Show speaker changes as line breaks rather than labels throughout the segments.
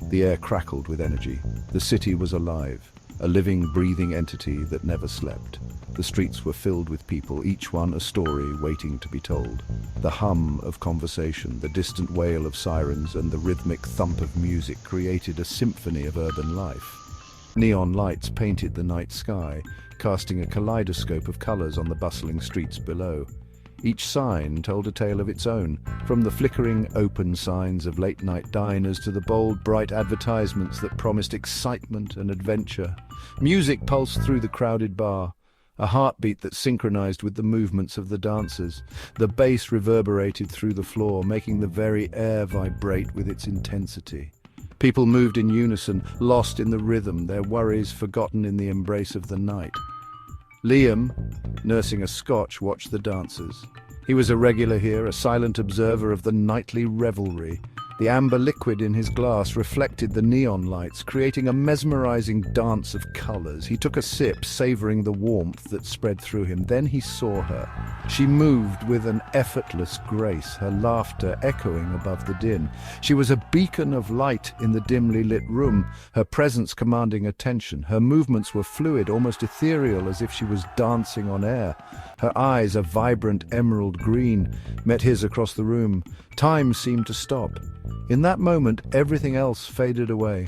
The air crackled with energy. The city was alive, a living, breathing entity that never slept. The streets were filled with people, each one a story waiting to be told. The hum of conversation, the distant wail of sirens, and the rhythmic thump of music created a symphony of urban life. Neon lights painted the night sky, casting a kaleidoscope of colors on the bustling streets below. Each sign told a tale of its own, from the flickering open signs of late-night diners to the bold, bright advertisements that promised excitement and adventure. Music pulsed through the crowded bar, a heartbeat that synchronized with the movements of the dancers. The bass reverberated through the floor, making the very air vibrate with its intensity. People moved in unison, lost in the rhythm, their worries forgotten in the embrace of the night. Liam, nursing a scotch, watched the dancers. He was a regular here, a silent observer of the nightly revelry. The amber liquid in his glass reflected the neon lights, creating a mesmerizing dance of colors. He took a sip, savoring the warmth that spread through him. Then he saw her. She moved with an effortless grace, her laughter echoing above the din. She was a beacon of light in the dimly lit room, her presence commanding attention. Her movements were fluid, almost ethereal, as if she was dancing on air. Her eyes, a vibrant emerald green, met his across the room. Time seemed to stop. In that moment, everything else faded away.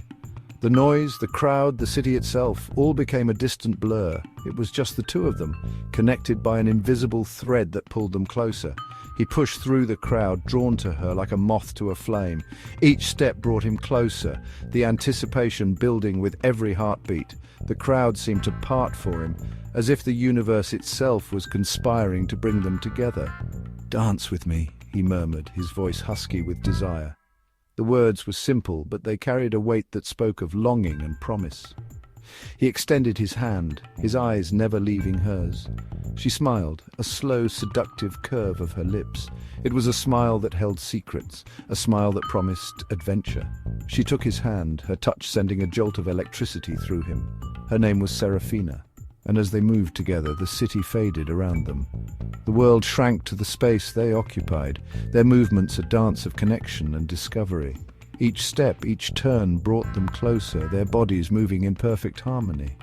The noise, the crowd, the city itself, all became a distant blur. It was just the two of them, connected by an invisible thread that pulled them closer. He pushed through the crowd, drawn to her like a moth to a flame. Each step brought him closer, the anticipation building with every heartbeat. The crowd seemed to part for him, as if the universe itself was conspiring to bring them together. "Dance with me," he murmured, his voice husky with desire. The words were simple, but they carried a weight that spoke of longing and promise. He extended his hand, his eyes never leaving hers. She smiled, a slow, seductive curve of her lips. It was a smile that held secrets, a smile that promised adventure. She took his hand, her touch sending a jolt of electricity through him. Her name was Serafina, and as they moved together, the city faded around them. The world shrank to the space they occupied, their movements a dance of connection and discovery. Each step, each turn brought them closer, their bodies moving in perfect harmony.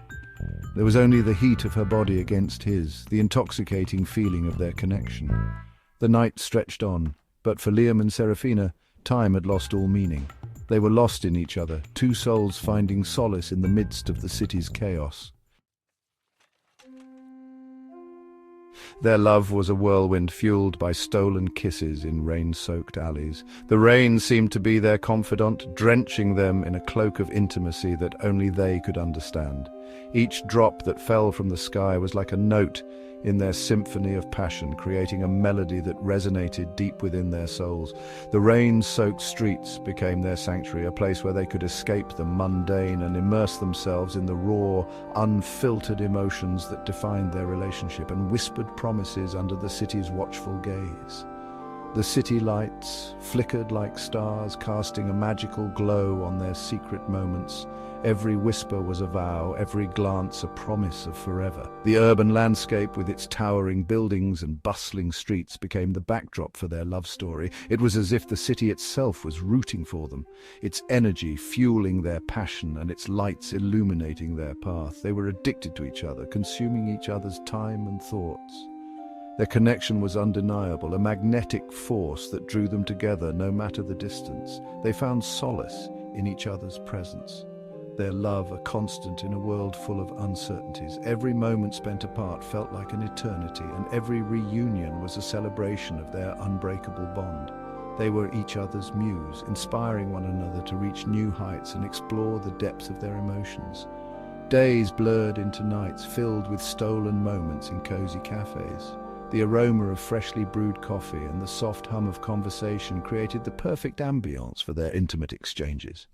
There was only the heat of her body against his, the intoxicating feeling of their connection. The night stretched on, but for Liam and Serafina, time had lost all meaning. They were lost in each other, two souls finding solace in the midst of the city's chaos. Their love was a whirlwind fueled by stolen kisses in rain-soaked alleys. The rain seemed to be their confidant, drenching them in a cloak of intimacy that only they could understand. Each drop that fell from the sky was like a note in their symphony of passion, creating a melody that resonated deep within their souls. The rain-soaked streets became their sanctuary, a place where they could escape the mundane and immerse themselves in the raw, unfiltered emotions that defined their relationship, and whispered promises under the city's watchful gaze. The city lights flickered like stars, casting a magical glow on their secret moments. Every whisper was a vow, every glance a promise of forever. The urban landscape with its towering buildings and bustling streets became the backdrop for their love story. It was as if the city itself was rooting for them, its energy fueling their passion and its lights illuminating their path. They were addicted to each other, consuming each other's time and thoughts. Their connection was undeniable, a magnetic force that drew them together no matter the distance. They found solace in each other's presence. Their love a constant in a world full of uncertainties. Every moment spent apart felt like an eternity, and every reunion was a celebration of their unbreakable bond. They were each other's muse, inspiring one another to reach new heights and explore the depths of their emotions. Days blurred into nights filled with stolen moments in cozy cafes. The aroma of freshly brewed coffee and the soft hum of conversation created the perfect ambience for their intimate exchanges.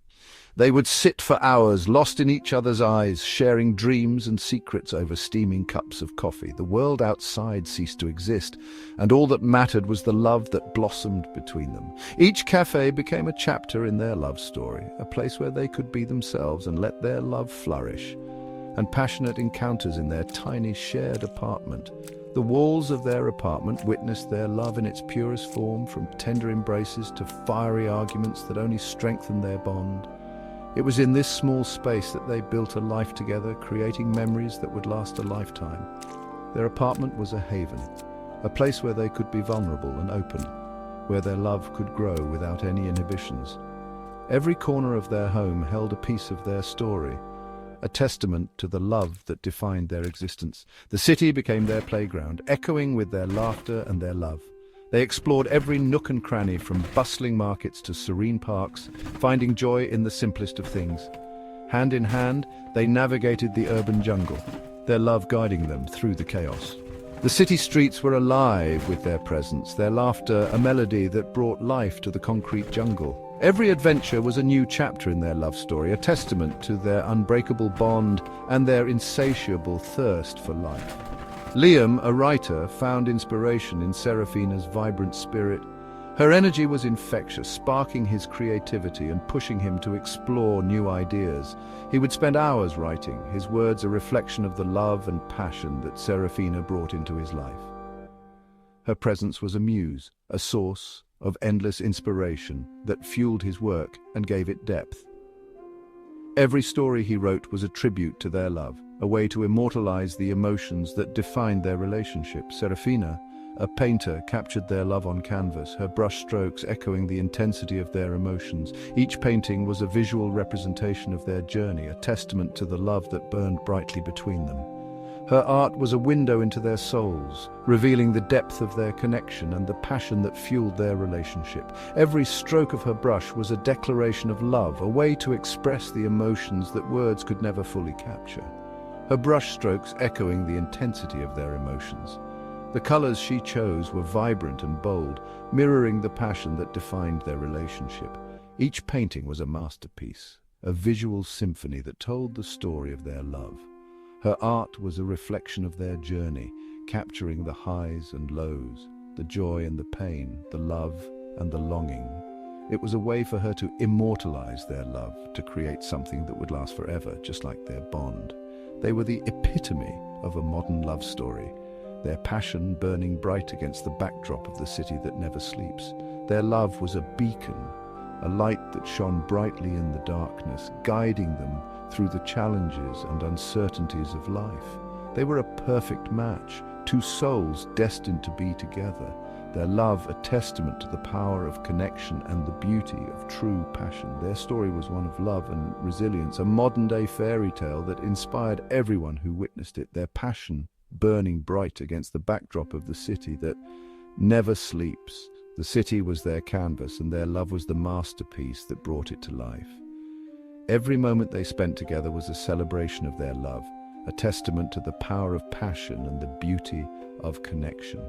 They would sit for hours, lost in each other's eyes, sharing dreams and secrets over steaming cups of coffee. The world outside ceased to exist, and all that mattered was the love that blossomed between them. Each cafe became a chapter in their love story, a place where they could be themselves and let their love flourish. And passionate encounters in their tiny shared apartment. The walls of their apartment witnessed their love in its purest form, from tender embraces to fiery arguments that only strengthened their bond. It was in this small space that they built a life together, creating memories that would last a lifetime. Their apartment was a haven, a place where they could be vulnerable and open, where their love could grow without any inhibitions. Every corner of their home held a piece of their story, a testament to the love that defined their existence. The city became their playground, echoing with their laughter and their love. They explored every nook and cranny, from bustling markets to serene parks, finding joy in the simplest of things. Hand in hand, they navigated the urban jungle, their love guiding them through the chaos. The city streets were alive with their presence, their laughter a melody that brought life to the concrete jungle. Every adventure was a new chapter in their love story, a testament to their unbreakable bond and their insatiable thirst for life. Liam, a writer, found inspiration in Serafina's vibrant spirit. Her energy was infectious, sparking his creativity and pushing him to explore new ideas. He would spend hours writing, his words a reflection of the love and passion that Serafina brought into his life. Her presence was a muse, a source of endless inspiration that fueled his work and gave it depth. Every story he wrote was a tribute to their love, a way to immortalize the emotions that defined their relationship. Serafina, a painter, captured their love on canvas, her brush strokes echoing the intensity of their emotions. Each painting was a visual representation of their journey, a testament to the love that burned brightly between them. Her art was a window into their souls, revealing the depth of their connection and the passion that fueled their relationship. Every stroke of her brush was a declaration of love, a way to express the emotions that words could never fully capture. Her brush strokes echoing the intensity of their emotions. The colors she chose were vibrant and bold, mirroring the passion that defined their relationship. Each painting was a masterpiece, a visual symphony that told the story of their love. Her art was a reflection of their journey, capturing the highs and lows, the joy and the pain, the love and the longing. It was a way for her to immortalize their love, to create something that would last forever, just like their bond. They were the epitome of a modern love story, their passion burning bright against the backdrop of the city that never sleeps. Their love was a beacon, a light that shone brightly in the darkness, guiding them through the challenges and uncertainties of life. They were a perfect match, two souls destined to be together, their love a testament to the power of connection and the beauty of true passion. Their story was one of love and resilience, a modern-day fairy tale that inspired everyone who witnessed it, their passion burning bright against the backdrop of the city that never sleeps. The city was their canvas, and their love was the masterpiece that brought it to life. Every moment they spent together was a celebration of their love, a testament to the power of passion and the beauty of connection.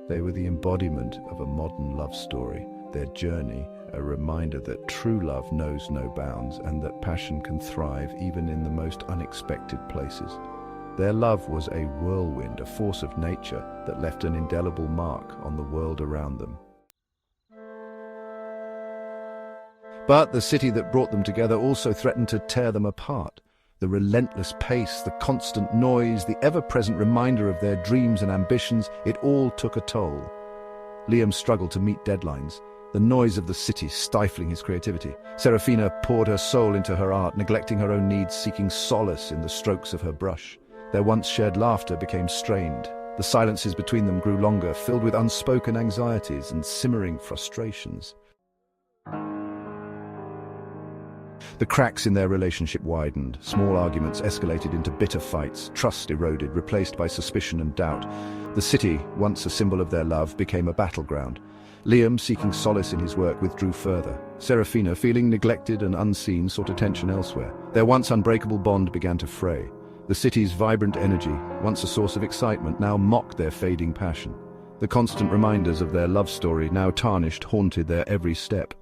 They were the embodiment of a modern love story, their journey a reminder that true love knows no bounds and that passion can thrive even in the most unexpected places. Their love was a whirlwind, a force of nature that left an indelible mark on the world around them. But the city that brought them together also threatened to tear them apart. The relentless pace, the constant noise, the ever-present reminder of their dreams and ambitions, it all took a toll. Liam struggled to meet deadlines, the noise of the city stifling his creativity. Serafina poured her soul into her art, neglecting her own needs, seeking solace in the strokes of her brush. Their once shared laughter became strained. The silences between them grew longer, filled with unspoken anxieties and simmering frustrations. The cracks in their relationship widened. Small arguments escalated into bitter fights. Trust eroded, replaced by suspicion and doubt. The city, once a symbol of their love, became a battleground. Liam, seeking solace in his work, withdrew further. Serafina, feeling neglected and unseen, sought attention elsewhere. Their once unbreakable bond began to fray. The city's vibrant energy, once a source of excitement, now mocked their fading passion. The constant reminders of their love story, now tarnished, haunted their every step.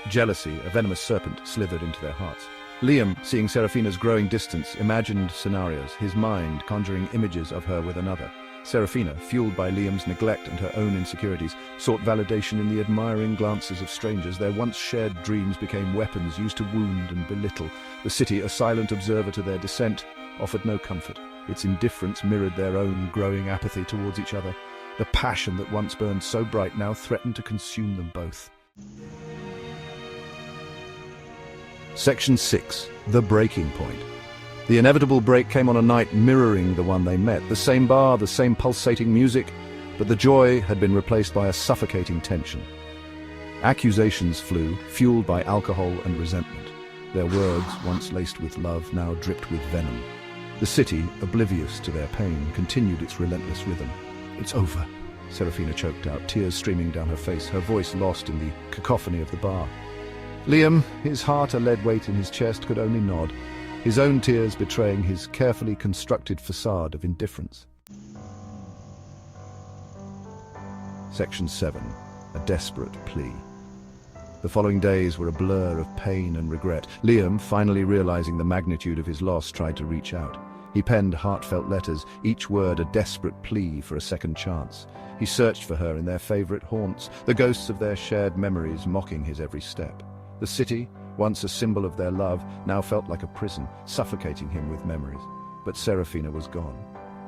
Jealousy, a venomous serpent, slithered into their hearts. Liam, seeing Serafina's growing distance, imagined scenarios, his mind conjuring images of her with another. Serafina, fueled by Liam's neglect and her own insecurities, sought validation in the admiring glances of strangers. Their once shared dreams became weapons used to wound and belittle. The city, a silent observer to their descent, offered no comfort. Its indifference mirrored their own growing apathy towards each other. The passion that once burned so bright now threatened to consume them both. Section 6. The Breaking Point. The inevitable break came on a night mirroring the one they met. The same bar, the same pulsating music, but the joy had been replaced by a suffocating tension. Accusations flew, fueled by alcohol and resentment. Their words, once laced with love, now dripped with venom. The city, oblivious to their pain, continued its relentless rhythm. "It's over," Serafina choked out, tears streaming down her face, her voice lost in the cacophony of the bar. Liam, his heart a lead weight in his chest, could only nod, his own tears betraying his carefully constructed facade of indifference. Section 7. A Desperate Plea. The following days were a blur of pain and regret. Liam, finally realizing the magnitude of his loss, tried to reach out. He penned heartfelt letters, each word a desperate plea for a second chance. He searched for her in their favorite haunts, the ghosts of their shared memories mocking his every step. The city, once a symbol of their love, now felt like a prison, suffocating him with memories. But Serafina was gone.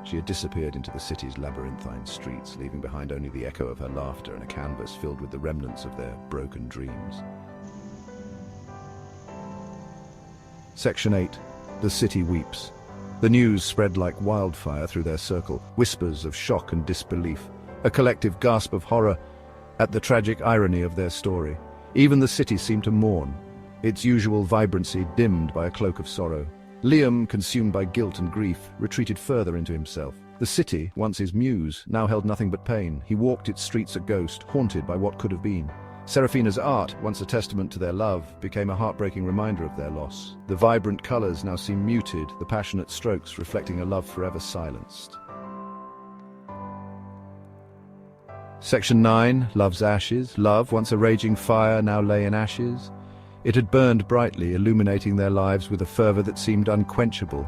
She had disappeared into the city's labyrinthine streets, leaving behind only the echo of her laughter and a canvas filled with the remnants of their broken dreams. Section 8. The City Weeps. The news spread like wildfire through their circle, whispers of shock and disbelief, a collective gasp of horror at the tragic irony of their story. Even the city seemed to mourn, its usual vibrancy dimmed by a cloak of sorrow. Liam, consumed by guilt and grief, retreated further into himself. The city, once his muse, now held nothing but pain. He walked its streets a ghost, haunted by what could have been. Serafina's art, once a testament to their love, became a heartbreaking reminder of their loss. The vibrant colors now seemed muted, the passionate strokes reflecting a love forever silenced. Section 9. Love's Ashes. Love, once a raging fire, now lay in ashes. It had burned brightly, illuminating their lives with a fervor that seemed unquenchable.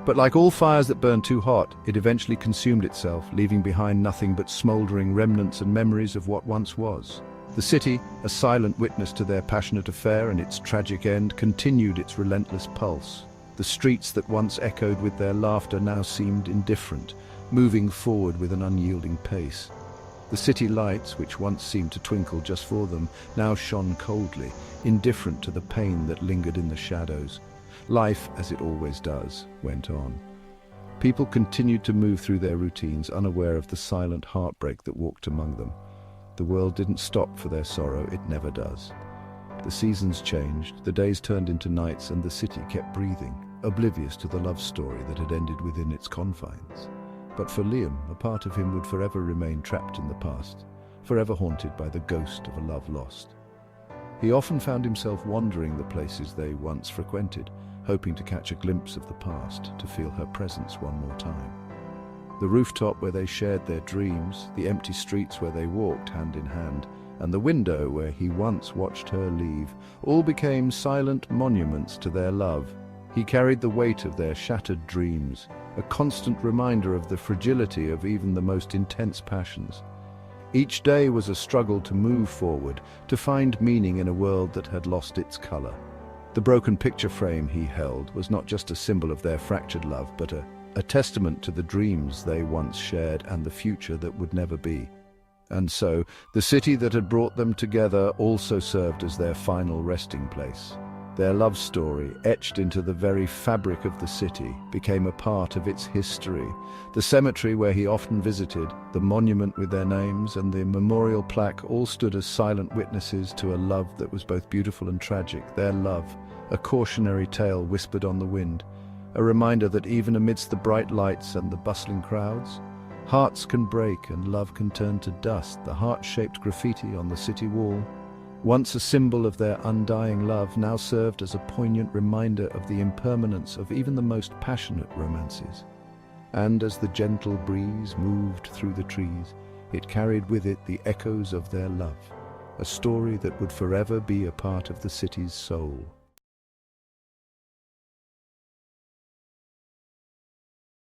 But like all fires that burn too hot, it eventually consumed itself, leaving behind nothing but smoldering remnants and memories of what once was. The city, a silent witness to their passionate affair and its tragic end, continued its relentless pulse. The streets that once echoed with their laughter now seemed indifferent, moving forward with an unyielding pace. The city lights, which once seemed to twinkle just for them, now shone coldly, indifferent to the pain that lingered in the shadows. Life, as it always does, went on. People continued to move through their routines, unaware of the silent heartbreak that walked among them. The world didn't stop for their sorrow, it never does. The seasons changed, the days turned into nights, and the city kept breathing, oblivious to the love story that had ended within its confines. But for Liam, a part of him would forever remain trapped in the past, forever haunted by the ghost of a love lost. He often found himself wandering the places they once frequented, hoping to catch a glimpse of the past, to feel her presence one more time. The rooftop where they shared their dreams, the empty streets where they walked hand in hand, and the window where he once watched her leave, all became silent monuments to their love. He carried the weight of their shattered dreams, a constant reminder of the fragility of even the most intense passions. Each day was a struggle to move forward, to find meaning in a world that had lost its color. The broken picture frame he held was not just a symbol of their fractured love, but a testament to the dreams they once shared and the future that would never be. And so, the city that had brought them together also served as their final resting place. Their love story, etched into the very fabric of the city, became a part of its history. The cemetery where he often visited, the monument with their names, and the memorial plaque all stood as silent witnesses to a love that was both beautiful and tragic. Their love, a cautionary tale whispered on the wind, a reminder that even amidst the bright lights and the bustling crowds, hearts can break and love can turn to dust. The heart-shaped graffiti on the city wall, once a symbol of their undying love, now served as a poignant reminder of the impermanence of even the most passionate romances. And as the gentle breeze moved through the trees, it carried with it the echoes of their love, a story that would forever be a part of the city's soul.